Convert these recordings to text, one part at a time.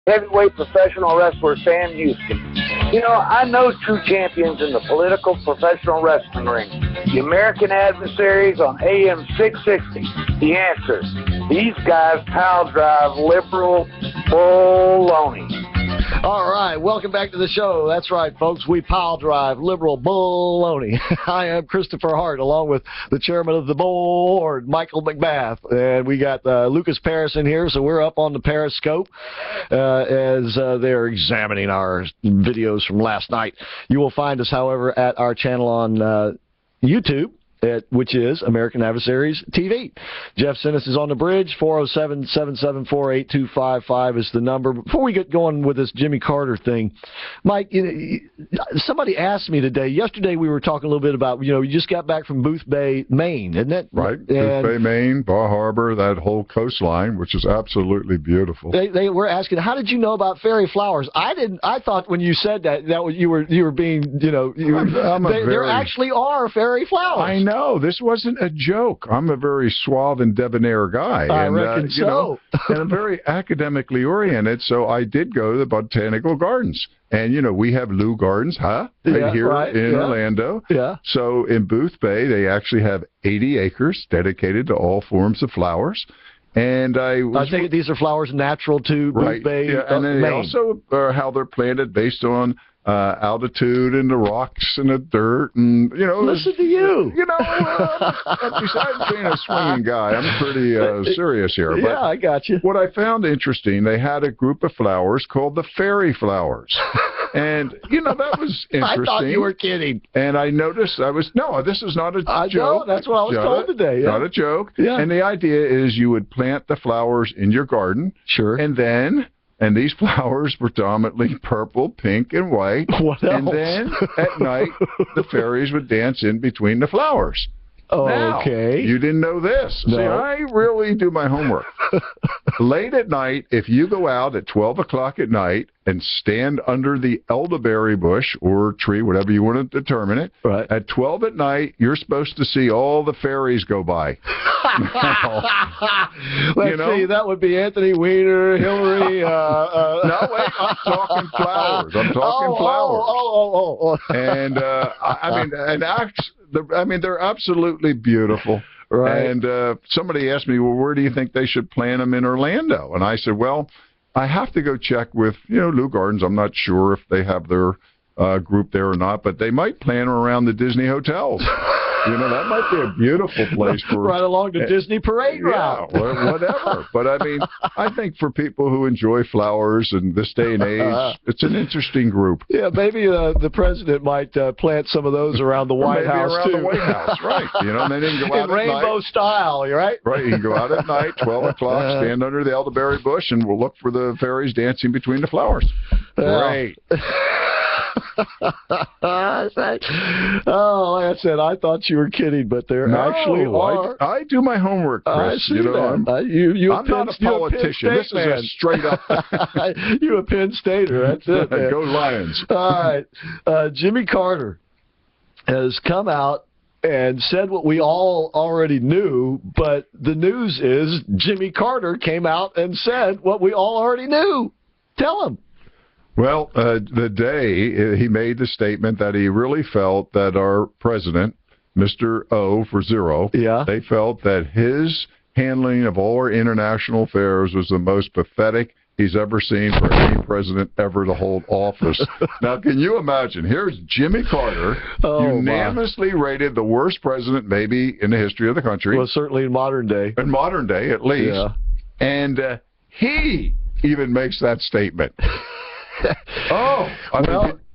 heavyweight professional wrestler Sam Houston. You know, I know true champions in the political professional wrestling ring. The American Adversaries on AM 660. The Answer. These guys pile drive liberal baloney. All right, welcome back to the show. That's right, folks. We pile drive liberal baloney. I am Christopher Hart, along with the chairman of the board, Michael McBath. And we got Lucas Paris in here, so we're up on the Periscope as they're examining our videos from last night. You will find us, however, at our channel on YouTube, which is American Adversaries TV. Jeff Sinnis is on the bridge. 407-774-8255 is the number. Before we get going with this Jimmy Carter thing, Mike, somebody asked me today. Yesterday we were talking a little bit about, you just got back from Booth Bay, Maine, isn't it? Right. Booth Bay, Maine, Bar Harbor, that whole coastline, which is absolutely beautiful. They were asking, how did you know about fairy flowers? I didn't. I thought when you said that you were being, there actually are fairy flowers. I know. This wasn't a joke. I'm a very suave and debonair guy. I reckon so. And I'm very academically oriented, so I did go to the Botanical Gardens. And, we have Lou Gardens, here in Orlando. Yeah. So in Booth Bay, they actually have 80 acres dedicated to all forms of flowers. And I take it these are flowers natural to Booth Bay, and then Maine. Also how they're planted based on altitude and the rocks and the dirt and Listen to you. Besides being a swinging guy, I'm pretty serious here. Yeah, but I got you. What I found interesting, they had a group of flowers called the fairy flowers. And, that was interesting. I thought you were kidding. And I noticed this is not a joke. Know, that's what I was told today. Yeah. Not a joke. Yeah. And the idea is you would plant the flowers in your garden. Sure. And these flowers were predominantly purple, pink, and white. What else? And then at night, the fairies would dance in between the flowers. Okay. Now, you didn't know this. No. See, I really do my homework. Late at night, if you go out at 12 o'clock at night and stand under the elderberry bush or tree, whatever you want to determine it, right. At 12 at night, you're supposed to see all the fairies go by. Let's see, that would be Anthony Weiner, Hillary. No, wait, I'm talking flowers. And they're absolutely beautiful. Right. And somebody asked me, well, where do you think they should plant them in Orlando? And I said, well, I have to go check with, Lou Gardens. I'm not sure if they have their group there or not, but they might plant them around the Disney hotels. That might be a beautiful place for... Right along the Disney parade route. Whatever. But, I think for people who enjoy flowers in this day and age, it's an interesting group. Yeah, maybe the president might plant some of those around the White House, around too. the White House, right. And then you can go out in rainbow night. style, right? Right, you can go out at night, 12 o'clock, stand under the elderberry bush, and we'll look for the fairies dancing between the flowers. Great. Oh, like I said, I thought you were kidding, but there actually are. I do my homework, Chris. I see that. I'm not a politician. This is a straight up. You a Penn Stater. That's it. Go Lions. All right. Jimmy Carter has come out and said what we all already knew, but the news is Jimmy Carter came out and said what we all already knew. Tell him. Well, the day he made the statement that he really felt that our president, Mr. O for Zero, they felt that his handling of all our international affairs was the most pathetic he's ever seen for any president ever to hold office. Now, can you imagine? Here's Jimmy Carter, unanimously rated the worst president maybe in the history of the country. Well, certainly in modern day. In modern day, at least. Yeah. And he even makes that statement.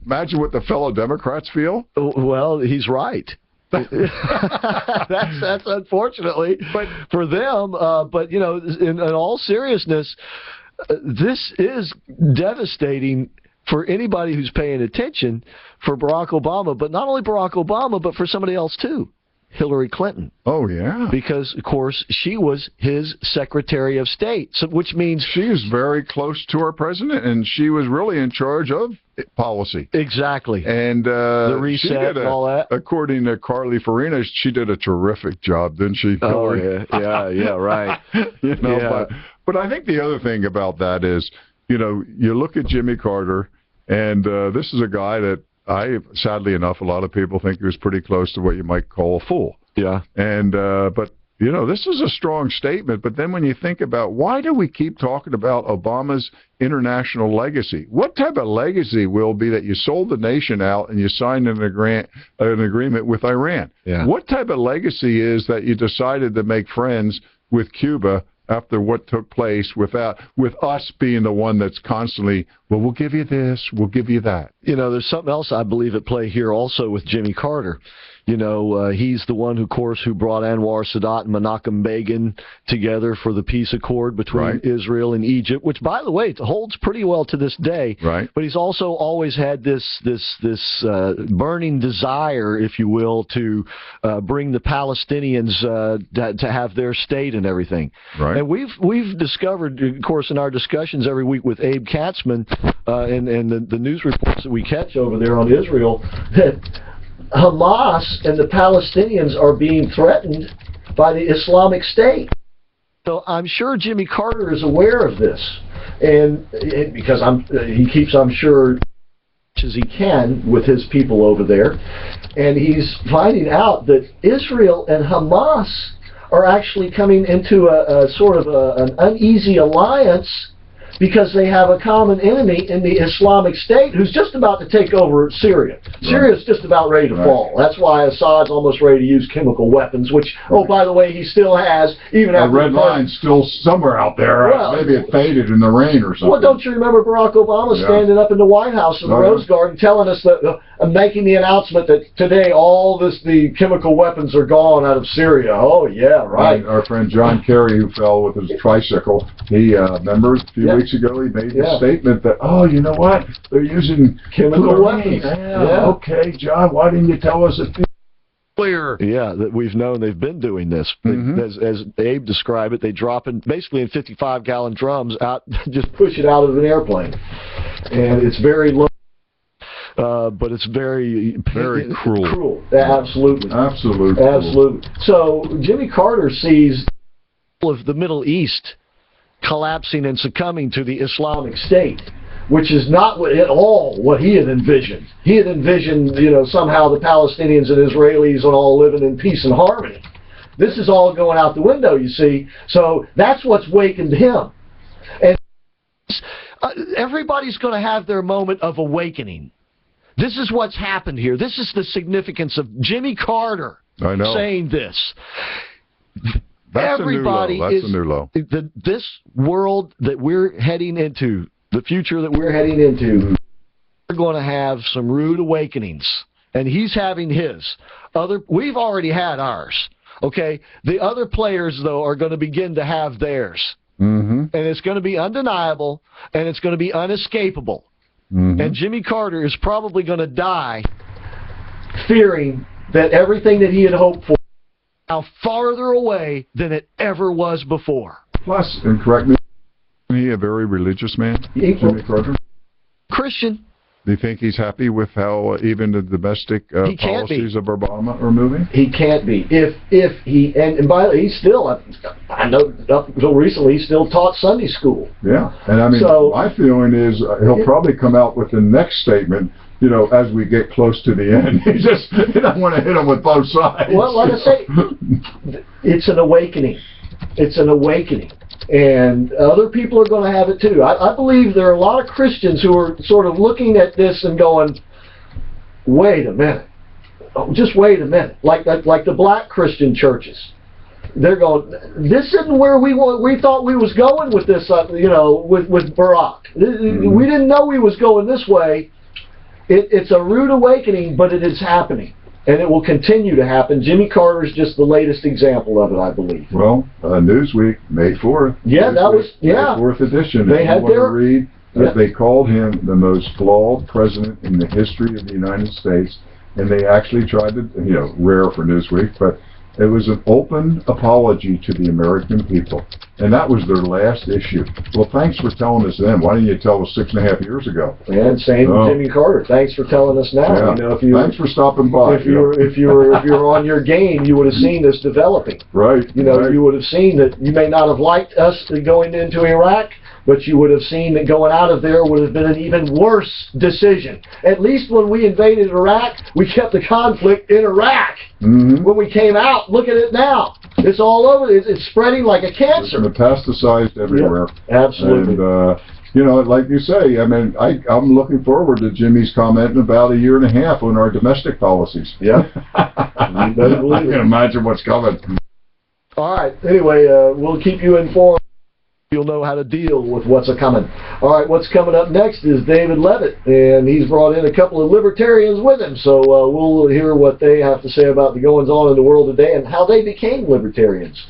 Imagine what the fellow Democrats feel. Well, he's right. that's unfortunately for them. But in all seriousness, this is devastating for anybody who's paying attention for Barack Obama. But not only Barack Obama, but for somebody else too. Hillary Clinton. Oh, yeah. Because, of course, she was his Secretary of State, so which means... She is very close to our president, and she was really in charge of policy. Exactly. And the reset and all that. According to Carly Farina, she did a terrific job, didn't she, Hillary? Oh, yeah, right. But I think the other thing about that is, you know, you look at Jimmy Carter, and this is a guy that sadly enough, a lot of people think he was pretty close to what you might call a fool. Yeah. And but you know, this is a strong statement. But then when you think about why do we keep talking about Obama's international legacy? What type of legacy will be that you sold the nation out and you signed an agreement with Iran? Yeah. What type of legacy is that you decided to make friends with Cuba after what took place with us being the one that's constantly, well, we'll give you this, we'll give you that. You know, there's something else I believe at play here also with Jimmy Carter. You know, he's the one, of course, who brought Anwar Sadat and Menachem Begin together for the peace accord between Israel and Egypt, which, by the way, holds pretty well to this day. Right. But he's also always had this burning desire, if you will, to bring the Palestinians to have their state and everything. Right. And we've discovered, of course, in our discussions every week with Abe Katzman and the news reports that we catch over there on Israel, that Hamas and the Palestinians are being threatened by the Islamic State. So I'm sure Jimmy Carter is aware of this, and because he keeps, I'm sure, as he can with his people over there, and he's finding out that Israel and Hamas are actually coming into a sort of an uneasy alliance because they have a common enemy in the Islamic State who's just about to take over Syria. Syria's just about ready to fall. That's why Assad's almost ready to use chemical weapons, which, oh, by the way, he still has, even after the red line's still somewhere out there. Well, maybe it faded in the rain or something. Well, don't you remember Barack Obama standing up in the White House in the Rose Garden telling us that, making the announcement that today the chemical weapons are gone out of Syria. Oh, yeah, right. Our friend John Kerry, who fell with his tricycle, he, remember a few weeks ago, he made the statement that, oh, you know what? They're using chemical weapons. Okay, John, why didn't you tell us it clear? Yeah, that we've known they've been doing this. As Abe described it, they drop it basically in 55-gallon drums out, just push it out of an airplane. And it's very low. But it's very cruel. Cruel. Absolutely. Absolutely. So Jimmy Carter sees of the Middle East collapsing and succumbing to the Islamic State, which is not at all what he had envisioned. He had envisioned, somehow the Palestinians and Israelis are all living in peace and harmony. This is all going out the window, you see. So that's what's wakened him. And everybody's going to have their moment of awakening. This is what's happened here. This is the significance of Jimmy Carter saying this. That's everybody a new low. This world that we're heading into, the future that we're heading into, we're going to have some rude awakenings. And he's having his. We've already had ours. Okay? The other players, though, are going to begin to have theirs. And it's going to be undeniable, and it's going to be unescapable. And Jimmy Carter is probably going to die fearing that everything that he had hoped for now farther away than it ever was before. Plus, and correct me, isn't he a very religious man, Jimmy Carter? Christian. Do you think he's happy with how even the domestic policies of Obama are moving? He can't be. If he, and by the way, he's still, I know up until recently, he still taught Sunday school. Yeah, and I mean, my feeling is he'll probably come out with the next statement, as we get close to the end. He doesn't want to hit him with both sides. Well, like I say, it's an awakening. It's an awakening. And other people are going to have it too. I believe there are a lot of Christians who are sort of looking at this and going, wait a minute. Oh, just wait a minute. Like the black Christian churches. They're going, this isn't where we thought we was going with this, with Barack. We didn't know we was going this way. It's a rude awakening, but it is happening. And it will continue to happen. Jimmy Carter's just the latest example of it, I believe. Well, Newsweek, May 4th. Yeah, that was, May 4th edition. They had their... read that they called him the most flawed president in the history of the United States. And they actually tried to, rare for Newsweek, but it was an open apology to the American people. And that was their last issue. Well, thanks for telling us then. Why didn't you tell us 6.5 years ago? And same with Jimmy Carter. Thanks for telling us now. Yeah. Thanks for stopping by. If you were on your game, you would have seen this developing. Right. You would have seen that you may not have liked us going into Iraq, but you would have seen that going out of there would have been an even worse decision. At least when we invaded Iraq, we kept the conflict in Iraq. Mm-hmm. When we came out, look at it now. It's all over. It's spreading like a cancer. It's metastasized everywhere. Yep, absolutely. And, you know, like you say, I mean, I'm looking forward to Jimmy's comment in about a year and a half on our domestic policies. Yeah. I can imagine what's coming. All right. Anyway, we'll keep you informed. You'll know how to deal with what's coming. All right, what's coming up next is David Levitt, and he's brought in a couple of libertarians with him, so we'll hear what they have to say about the goings-on in the world today and how they became libertarians.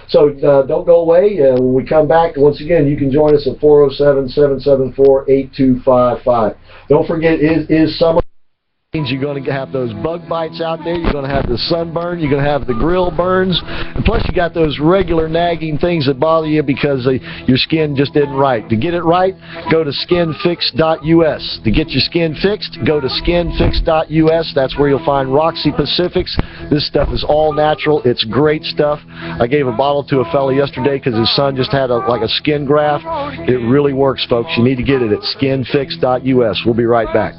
So don't go away. When we come back, once again, you can join us at 407-774-8255. Don't forget, it is summer. You're going to have those bug bites out there. You're going to have the sunburn. You're going to have the grill burns. And plus, you got those regular nagging things that bother you because your skin just isn't right. To get it right, go to skinfix.us. To get your skin fixed, go to skinfix.us. That's where you'll find Roxy Pacifics. This stuff is all natural. It's great stuff. I gave a bottle to a fella yesterday because his son just had like a skin graft. It really works, folks. You need to get it at skinfix.us. We'll be right back.